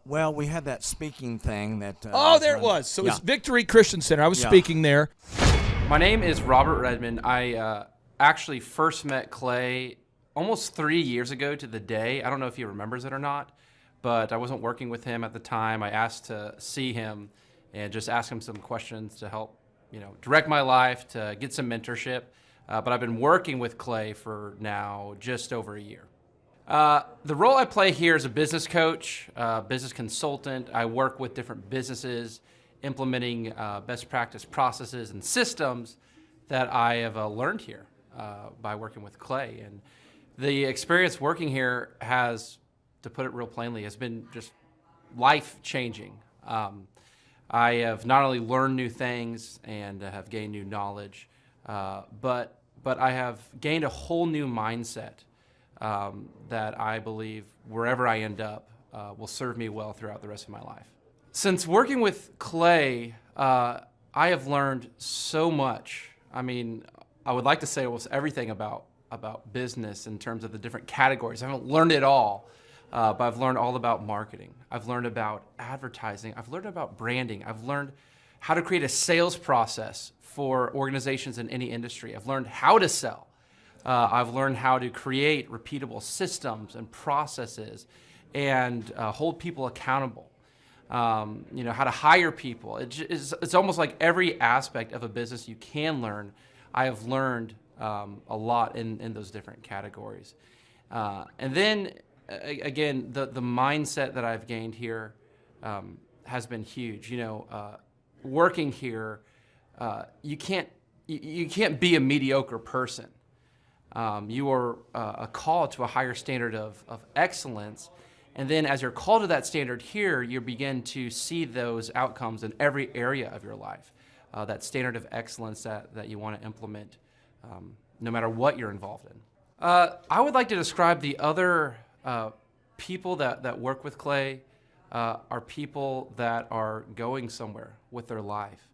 Well, we had that speaking thing that. There it was. So it's Victory Christian Center. I was speaking there. My name is Robert Redmond. I actually first met Clay almost 3 years ago to the day. I don't know if he remembers it or not, but I wasn't working with him at the time. I asked to see him and just ask him some questions to help, direct my life, to get some mentorship. But I've been working with Clay for now just over a year. The role I play here is a business coach, business consultant. I work with different businesses, implementing best practice processes and systems that I have learned here by working with Clay. And the experience working here has, to put it real plainly, has been just life-changing. I have not only learned new things and have gained new knowledge, but I have gained a whole new mindset that I believe wherever I end up will serve me well throughout the rest of my life. Since working with Clay, I have learned so much. I mean, I would like to say almost everything about business in terms of the different categories. I haven't learned it all, but I've learned all about marketing. I've learned about advertising. I've learned about branding. I've learned how to create a sales process for organizations in any industry. I've learned how to sell. I've learned how to create repeatable systems and processes and hold people accountable. How to hire people. It's almost like every aspect of a business you can learn. I have learned a lot in those different categories. And then, again, the mindset that I've gained here has been huge. Working here, you can't be a mediocre person. You are a call to a higher standard of excellence. And then as you're called to that standard here, you begin to see those outcomes in every area of your life, that standard of excellence that you want to implement no matter what you're involved in. I would like to describe the other people that work with Clay are people that are going somewhere with their life.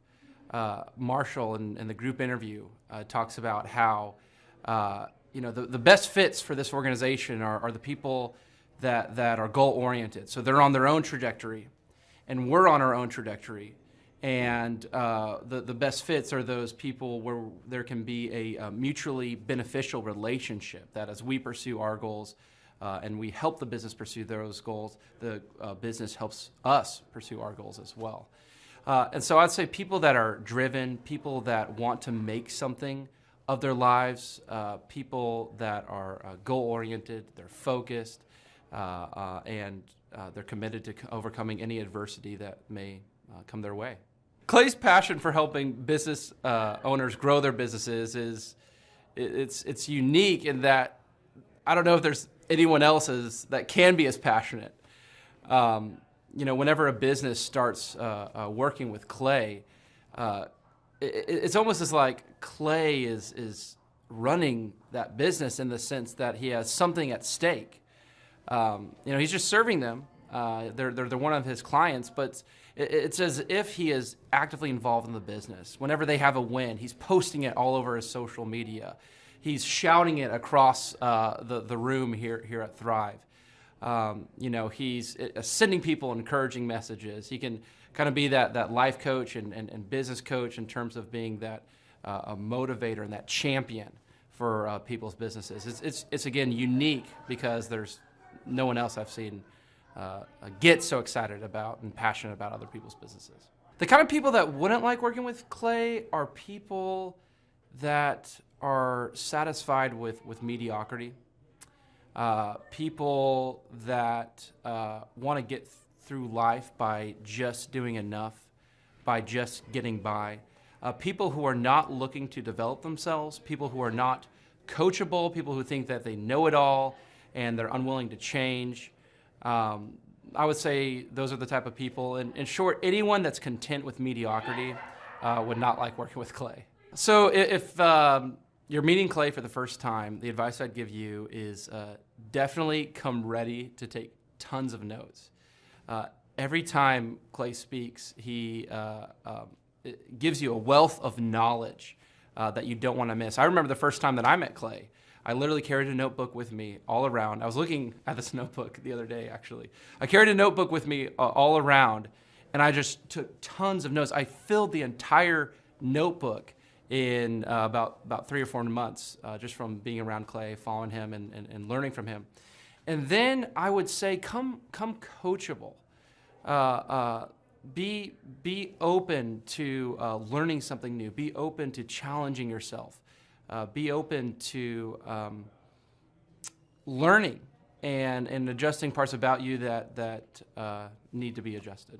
Marshall in the group interview talks about how the best fits for this organization are the people that are goal-oriented. So they're on their own trajectory, and we're on our own trajectory. And the best fits are those people where there can be a mutually beneficial relationship, that as we pursue our goals and we help the business pursue those goals, the business helps us pursue our goals as well. And so I'd say people that are driven, people that want to make something of their lives, people that are goal-oriented, they're focused, and they're committed to overcoming any adversity that may come their way. Clay's passion for helping business owners grow their businesses it's unique in that I don't know if there's anyone else that can be as passionate. Whenever a business starts working with Clay, it's almost as like Clay is running that business in the sense that he has something at stake. He's just serving them. They're one of his clients, but it's as if he is actively involved in the business. Whenever they have a win, he's posting it all over his social media. He's shouting it across the room here at Thrive. He's sending people encouraging messages. He can kind of be that life coach and business coach in terms of being that a motivator and that champion for people's businesses. It's again unique because there's no one else I've seen get so excited about and passionate about other people's businesses. The kind of people that wouldn't like working with Clay are people that are satisfied with mediocrity. People that want to get through life by just doing enough, by just getting by. People who are not looking to develop themselves, people who are not coachable, people who think that they know it all and they're unwilling to change. I would say those are the type of people. In short, anyone that's content with mediocrity would not like working with Clay. So if you're meeting Clay for the first time, the advice I'd give you is definitely come ready to take tons of notes. Every time Clay speaks, he gives you a wealth of knowledge that you don't want to miss. I remember the first time that I met Clay. I literally carried a notebook with me all around. I was looking at this notebook the other day, actually. I carried a notebook with me all around, and I just took tons of notes. I filled the entire notebook in about 3 or 4 months, just from being around Clay, following him, and learning from him. And then I would say, come coachable. Be open to learning something new. Be open to challenging yourself. Be open to learning and adjusting parts about you that need to be adjusted.